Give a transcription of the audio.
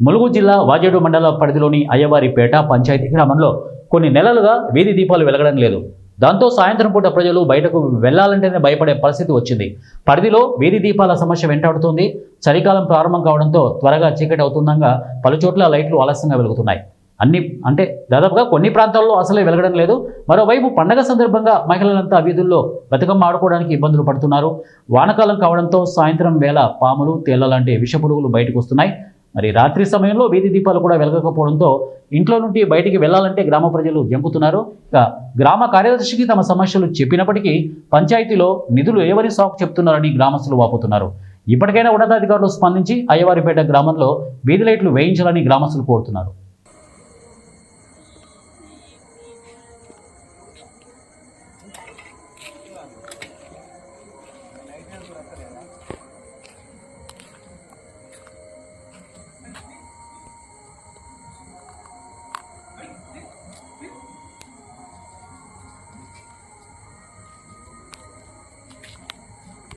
ములుగు జిల్లా వాజేడు మండల పరిధిలోని అయ్యవారిపేట పంచాయతీ గ్రామంలో కొన్ని నెలలుగా వీధి దీపాలు వెలగడం లేదు. దాంతో సాయంత్రం పూట ప్రజలు బయటకు వెళ్లాలంటేనే భయపడే పరిస్థితి వచ్చింది. పరిధిలో వీధి దీపాల సమస్య వెంటాడుతోంది. చలికాలం ప్రారంభం కావడంతో త్వరగా చీకటి అవుతుండగా పలుచోట్ల లైట్లు ఆలస్యంగా వెలుగుతున్నాయి. దాదాపుగా కొన్ని ప్రాంతాల్లో అసలే వెలగడం లేదు. మరోవైపు పండగ సందర్భంగా మహిళలంతా వీధుల్లో బతుకమ్మ ఆడుకోవడానికి ఇబ్బందులు పడుతున్నారు. వానకాలం కావడంతో సాయంత్రం వేళ పాములు, తేళ్ల లాంటి విషపురుగులు బయటకు వస్తున్నాయి. మరి రాత్రి సమయంలో వీధి దీపాలు కూడా వెలగకపోవడంతో ఇంట్లో నుండి బయటికి వెళ్లాలంటే గ్రామ ప్రజలు జంకుతున్నారు. ఇక గ్రామ కార్యదర్శికి తమ సమస్యలు చెప్పినప్పటికీ పంచాయతీలో నిధులు ఏవని సాకు చెప్తున్నారని గ్రామస్తులు వాపోతున్నారు. ఇప్పటికైనా ఉన్నతాధికారులు స్పందించి అయ్యవారిపేట గ్రామంలో వీధి లైట్లు వేయించాలని గ్రామస్తులు కోరుతున్నారు.